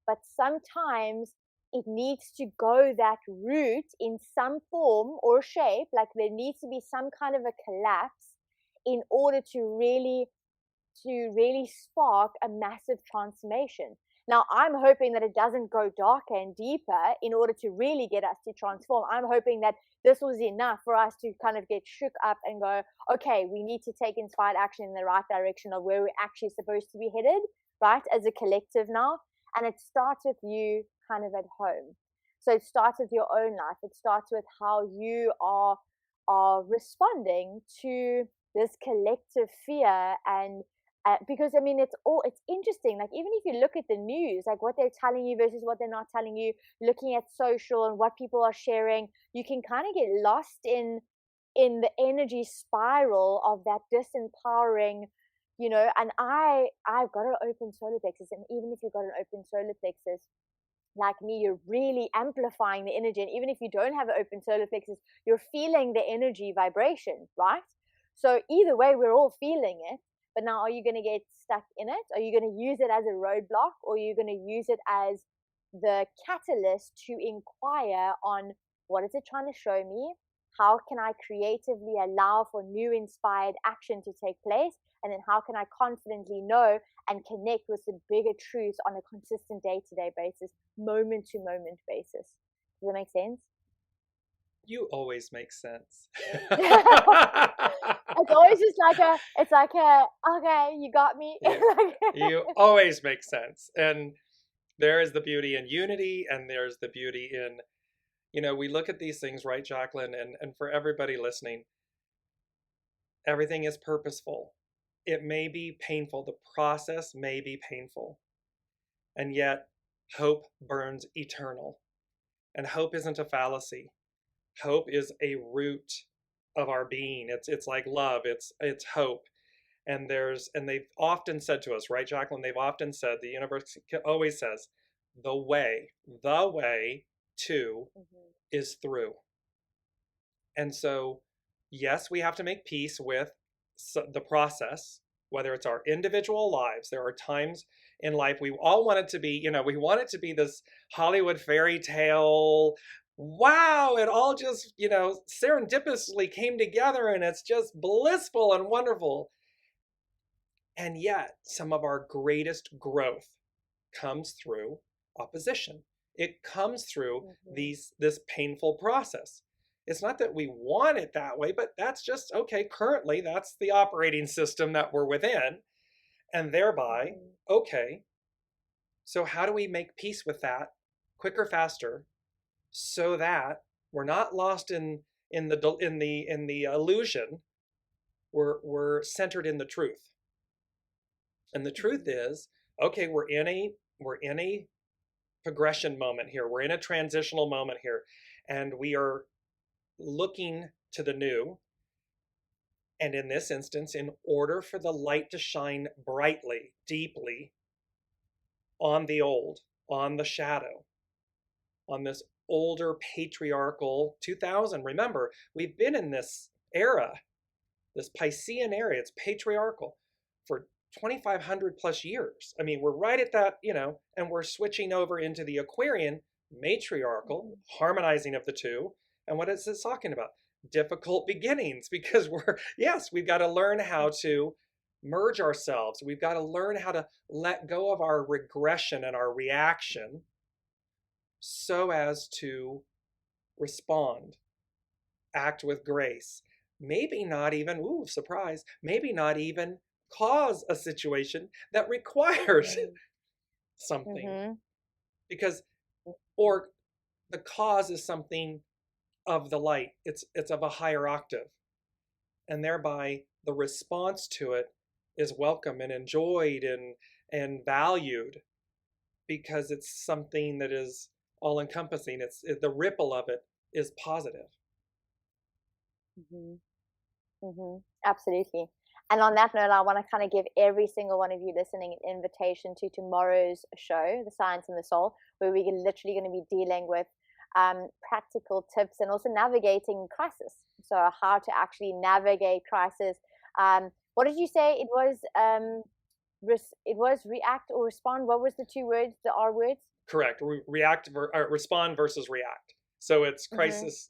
But sometimes it needs to go that route in some form or shape. Like there needs to be some kind of a collapse in order to really spark a massive transformation. Now, I'm hoping that it doesn't go darker and deeper in order to really get us to transform. I'm hoping that this was enough for us to kind of get shook up and go, okay, we need to take inspired action in the right direction of where we're actually supposed to be headed, right, as a collective now. And it starts with you kind of at home. So it starts with your own life. It starts with how you are responding to this collective fear. And because I mean, it's interesting. Like, even if you look at the news, like what they're telling you versus what they're not telling you, looking at social and what people are sharing, you can kind of get lost in the energy spiral of that disempowering, you know. And I've got an open solar plexus, and even if you've got an open solar plexus, like me, you're really amplifying the energy. And even if you don't have an open solar plexus, you're feeling the energy vibration, right? So either way, we're all feeling it. But now, are you going to get stuck in it? Are you going to use it as a roadblock, or are you going to use it as the catalyst to inquire on what is it trying to show me? How can I creatively allow for new inspired action to take place? And then how can I confidently know and connect with the bigger truths on a consistent day-to-day basis, moment-to-moment basis? Does that make sense? You always make sense. It's always just okay, you got me. Yeah. You always make sense. And there is the beauty in unity, and there's the beauty in, you know, we look at these things, right, Jaclyn? And for everybody listening, everything is purposeful. It may be painful. The process may be painful. And yet, hope burns eternal. And hope isn't a fallacy. Hope is a root of our being. It's like love. It's hope. And they've often said to us, right, Jaclyn? They've often said, the universe always says, the way to is through. And so, yes, we have to make peace with the process, whether it's our individual lives. There are times in life we all want it to be, you know, we want it to be this Hollywood fairy tale. Wow, it all just, you know, serendipitously came together and it's just blissful and wonderful. And yet, some of our greatest growth comes through opposition. It comes through this painful process. It's not that we want it that way, but that's just, okay, currently that's the operating system that we're within. And thereby, okay, so how do we make peace with that quicker, faster, so that we're not lost in the illusion? We're centered in the truth. And the truth is, okay, we're in a progression moment here. We're in a transitional moment here, and we are looking to the new. And in this instance, in order for the light to shine brightly, deeply on the old, on the shadow, on this older patriarchal 2000. Remember, we've been in this era, this Piscean era. It's patriarchal for 2,500 plus years. I mean, we're right at that, you know, and we're switching over into the Aquarian matriarchal, harmonizing of the two. And what is it talking about? Difficult beginnings, because we've got to learn how to merge ourselves. We've got to learn how to let go of our regression and our reaction so as to respond, act with grace. Maybe not even, surprise, maybe not even cause a situation that requires something. Because, or the cause is something of the light. It's of a higher octave. And thereby the response to it is welcome and enjoyed and valued, because it's something that is all encompassing. The ripple of it is positive. Absolutely. And on that note, I want to kind of give every single one of you listening an invitation to tomorrow's show, The Science and the Soul, where we're literally going to be dealing with practical tips and also navigating crisis. So how to actually navigate crisis. What did you say? It was react or respond. What was the two words, the R words? Correct. Respond versus react. So it's crisis.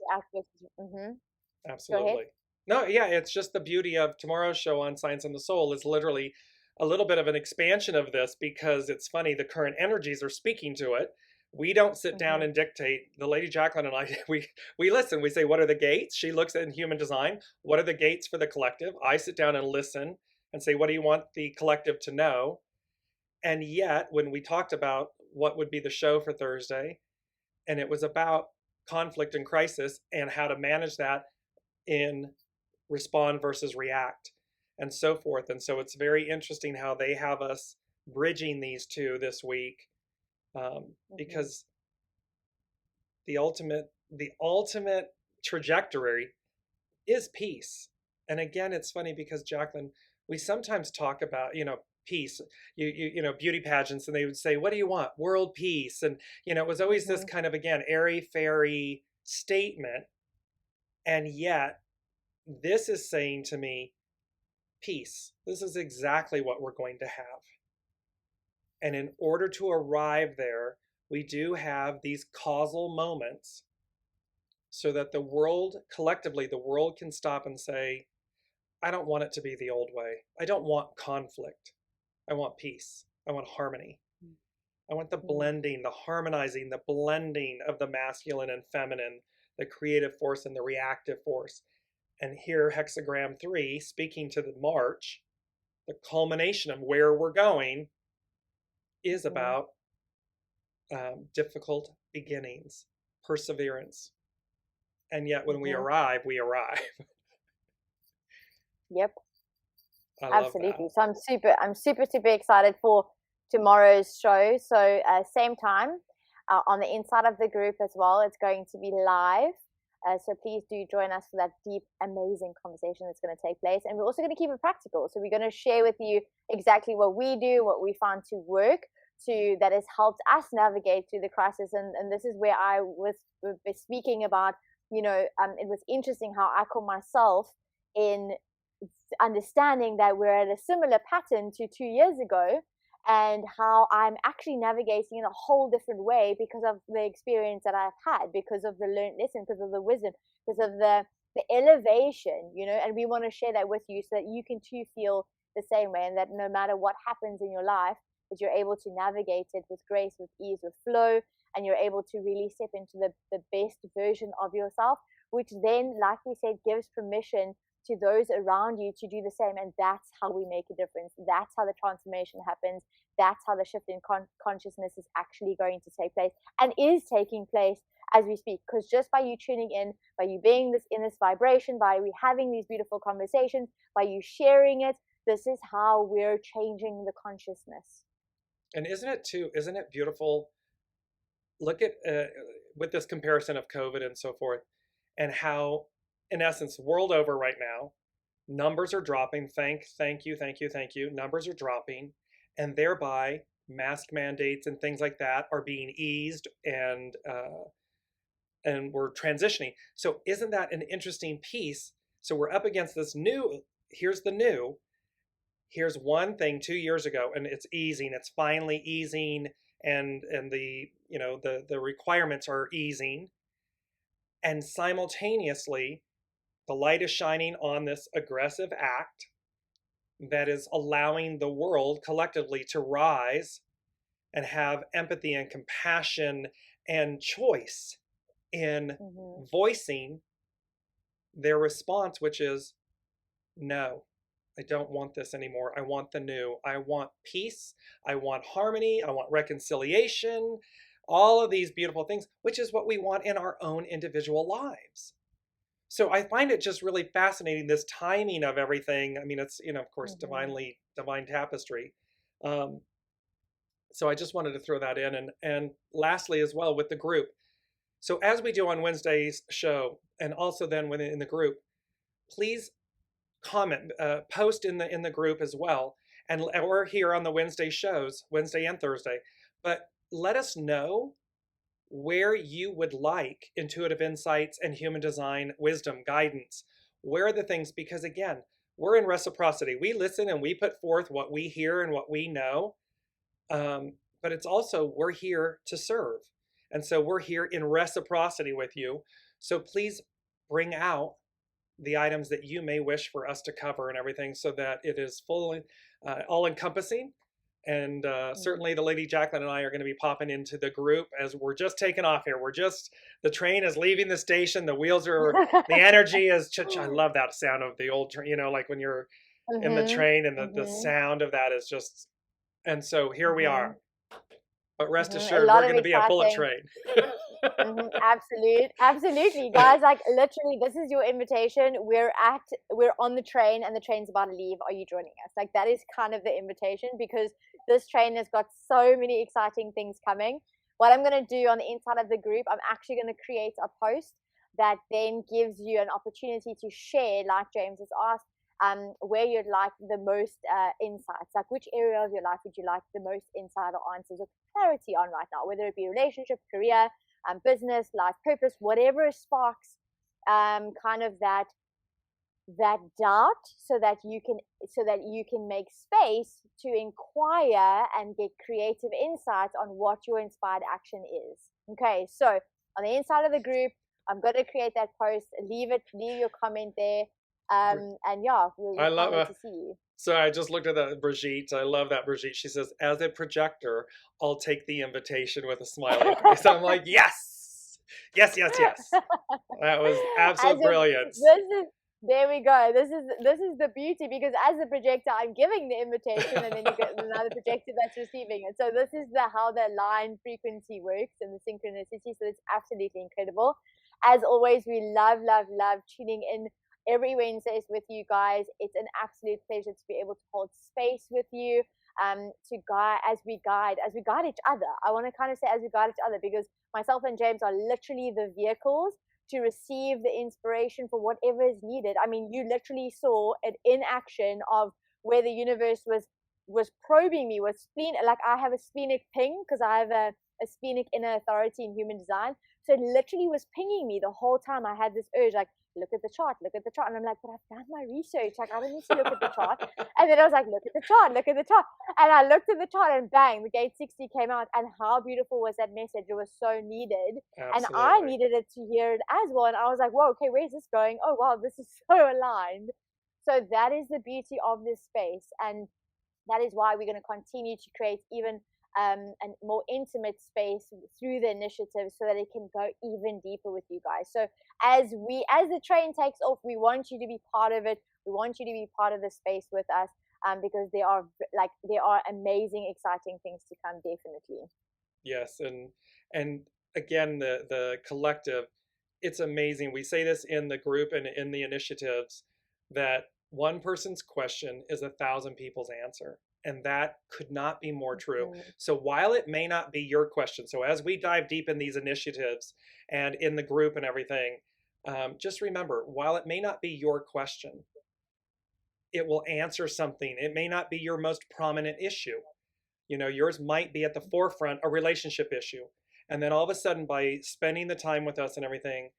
Absolutely. No, yeah, it's just the beauty of tomorrow's show on Science and the Soul is literally a little bit of an expansion of this, because it's funny, the current energies are speaking to it. We don't sit down and dictate. The Lady Jaclyn and I, we listen. We say, what are the gates? She looks at human design. What are the gates for the collective? I sit down and listen and say, what do you want the collective to know? And yet, when we talked about what would be the show for Thursday, and it was about conflict and crisis and how to manage that in respond versus react and so forth. And so it's very interesting how they have us bridging these two this week, because the ultimate trajectory is peace. And again, it's funny because, Jaclyn, we sometimes talk about, peace, beauty pageants, and they would say, what do you want? World peace. And, it was always this kind of, again, airy-fairy statement. And yet this is saying to me, peace. This is exactly what we're going to have. And in order to arrive there, we do have these causal moments so that the world, collectively, the world can stop and say, I don't want it to be the old way. I don't want conflict. I want peace. I want harmony. I want the blending, the harmonizing, the blending of the masculine and feminine, the creative force and the reactive force. And here, hexagram 3, speaking to the march, the culmination of where we're going is about difficult beginnings, perseverance. And yet when we arrive, we arrive. Yep. Absolutely. So I'm super excited for tomorrow's show. So same time on the inside of the group as well. It's going to be live. So please do join us for that deep, amazing conversation that's going to take place. And we're also going to keep it practical. So we're going to share with you exactly what we do, what we found to work, that has helped us navigate through the crisis. And this is where I was speaking about, it was interesting how I caught myself in understanding that we're at a similar pattern to 2 years ago, and how I'm actually navigating in a whole different way because of the experience that I've had, because of the learned lesson, because of the wisdom, because of the elevation, and we want to share that with you so that you can too feel the same way, and that no matter what happens in your life, that you're able to navigate it with grace, with ease, with flow, and you're able to really step into the best version of yourself, which then, like we said, gives permission to those around you to do the same. And that's how we make a difference. That's how the transformation happens. That's how the shift in consciousness is actually going to take place, and is taking place as we speak. Because just by you tuning in, by you being in this vibration, by we having these beautiful conversations, by you sharing it, this is how we're changing the consciousness. And isn't it beautiful? Look at with this comparison of COVID and so forth, and how, in essence, world over right now, numbers are dropping. Thank you. Numbers are dropping, and thereby mask mandates and things like that are being eased, and we're transitioning. So isn't that an interesting piece? So we're up against this new. Here's the new. Here's one thing 2 years ago, and it's easing. It's finally easing, and the the requirements are easing, and simultaneously, the light is shining on this aggressive act that is allowing the world collectively to rise and have empathy and compassion and choice in voicing their response, which is, no, I don't want this anymore. I want the new. I want peace. I want harmony. I want reconciliation. All of these beautiful things, which is what we want in our own individual lives. So I find it just really fascinating, this timing of everything. I mean, it's, of course, divine tapestry. So I just wanted to throw that in. And lastly, as well, with the group. So as we do on Wednesday's show, and also then in the group, please comment, post in the group as well, or here on the Wednesday shows, Wednesday and Thursday. But let us know where you would like intuitive insights and human design wisdom guidance. Where are the things? Because again, we're in reciprocity. We listen and we put forth what we hear and what we know. But it's also, we're here to serve. And so we're here in reciprocity with you. So please bring out the items that you may wish for us to cover and everything, so that it is fully all encompassing. And certainly the Lady Jaclyn and I are going to be popping into the group as we're just taking off here. The train is leaving the station. The wheels are, the energy is, I love that sound of the old train, you know, like when you're in the train, and the sound of that is just, and so here we are. But rest assured, we're going to be a bullet train. Absolutely, guys. Like literally, this is your invitation. We're on the train, and the train's about to leave. Are you joining us? Like that is kind of the invitation, because this train has got so many exciting things coming. What I'm going to do on the inside of the group, I'm actually going to create a post that then gives you an opportunity to share, like James has asked, where you'd like the most insights, like which area of your life would you like the most insight or answers or clarity on right now, whether it be relationship, career, business, life purpose, whatever sparks kind of that doubt, so that you can make space to inquire and get creative insights on what your inspired action is. Okay, so on the inside of the group, I'm going to create that post. Leave your comment there. And yeah, I love to see you. So I just looked at that, Brigitte. I love that, Brigitte. She says, as a projector, I'll take the invitation with a smiley face. I'm like, yes, yes, yes, yes. That was absolute brilliance. There we go. This is the beauty, because as a projector, I'm giving the invitation, and then you get another projector that's receiving it. So this is how the line frequency works and the synchronicity. So it's absolutely incredible. As always, we love tuning in every Wednesdays with you guys. It's an absolute pleasure to be able to hold space with you, to guide as we guide each other. I want to kind of say as we guide each other, because myself and James are literally the vehicles to receive the inspiration for whatever is needed. I mean, you literally saw it in action of where the universe was probing me with spleen. Like I have a splenic ping, because I have a splenic inner authority in human design. So it literally was pinging me the whole time. I had this urge, like, look at the chart. And I'm like, but I've done my research. Like, I don't need to look at the chart. And then I was like, look at the chart. And I looked at the chart, and bang, the gate 60 came out. And how beautiful was that message? It was so needed. Absolutely. And I needed it to hear it as well. And I was like, whoa, okay, where's this going? Oh, wow, this is so aligned. So that is the beauty of this space. And that is why we're going to continue to create even a more intimate space through the initiative, so that it can go even deeper with you guys. So as the train takes off, we want you to be part of it. We want you to be part of the space with us, because there are amazing, exciting things to come, definitely. Yes, and again, the collective, it's amazing. We say this in the group and in the initiatives, that one person's question is 1,000 people's answer. And that could not be more true. So while it may not be your question, so as we dive deep in these initiatives and in the group and everything, just remember, while it may not be your question, it will answer something. It may not be your most prominent issue. You know, yours might be at the forefront, a relationship issue. And then all of a sudden, by spending the time with us and everything,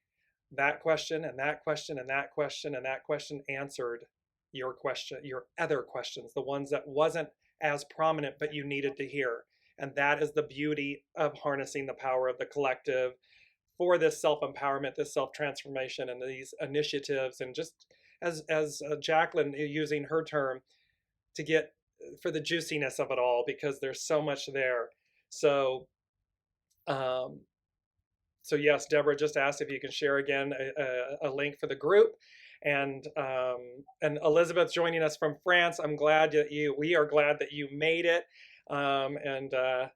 that question and that question and that question and that question answered your question, your other questions, the ones that wasn't as prominent, but you needed to hear. And that is the beauty of harnessing the power of the collective for this self-empowerment, this self-transformation, and these initiatives. And just as Jaclyn, using her term, to get for the juiciness of it all, because there's so much there. So, so yes, Deborah just asked if you can share again a link for the group. And Elizabeth joining us from France. We are glad that you made it.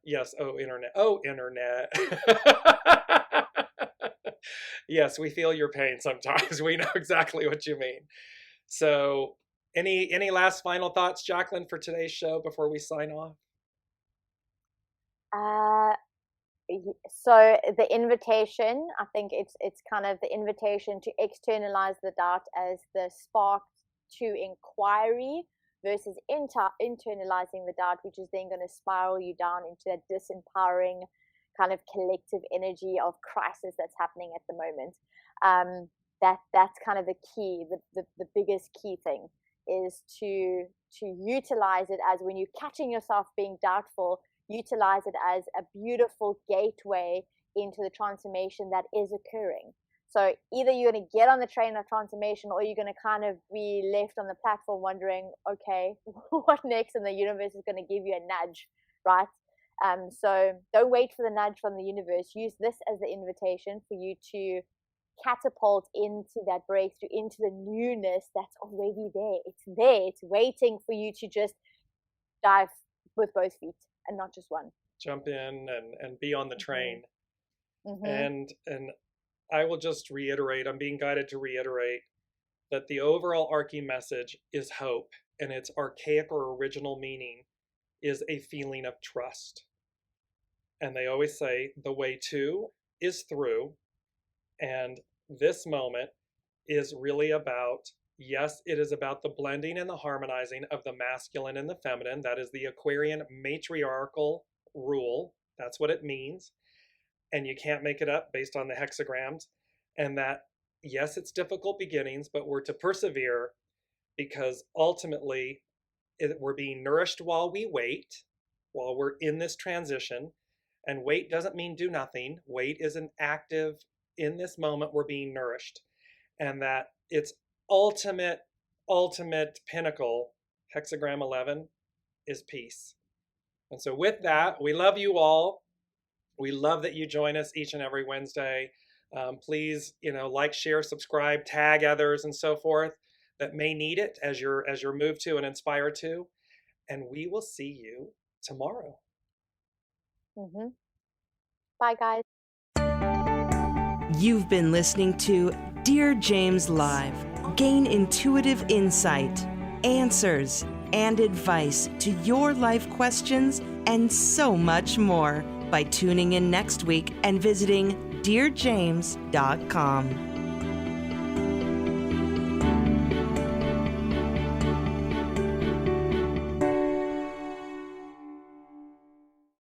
Yes, internet. Yes, we feel your pain sometimes. We know exactly what you mean. So any last final thoughts, Jaclyn, for today's show before we sign off? So the invitation, I think it's kind of the invitation to externalize the doubt as the spark to inquiry, versus internalizing the doubt, which is then going to spiral you down into that disempowering kind of collective energy of crisis that's happening at the moment. That's kind of the key, the biggest key thing is to utilize it as, when you're catching yourself being doubtful, utilize it as a beautiful gateway into the transformation that is occurring. So either you're going to get on the train of transformation, or you're going to kind of be left on the platform wondering, okay, what next? And the universe is going to give you a nudge, right? So don't wait for the nudge from the universe. Use this as the invitation for you to catapult into that breakthrough, into the newness that's already there. It's there. It's waiting for you to just dive with both feet and not just one. Jump in and be on the train. Mm-hmm. And I will just reiterate, I'm being guided to reiterate that the overall archy message is hope, and its archaic or original meaning is a feeling of trust. And they always say the way to is through. And this moment is really about, yes, it is about the blending and the harmonizing of the masculine and the feminine. That is the Aquarian matriarchal rule. That's what it means. And you can't make it up based on the hexagrams. And that, yes, it's difficult beginnings, but we're to persevere, because ultimately we're being nourished while we wait, while we're in this transition. And wait doesn't mean do nothing. Wait is an active, in this moment, we're being nourished. And that its ultimate pinnacle, hexagram 11, is peace. And so with that, we love you all. We love that you join us each and every Wednesday. Please, like, share, subscribe, tag others, and so forth that may need it as you're moved to and inspired to. And we will see you tomorrow. Mm-hmm. Bye, guys. You've been listening to Dear James Live. Gain intuitive insight, answers, and advice to your life questions, and so much more by tuning in next week and visiting DearJames.com.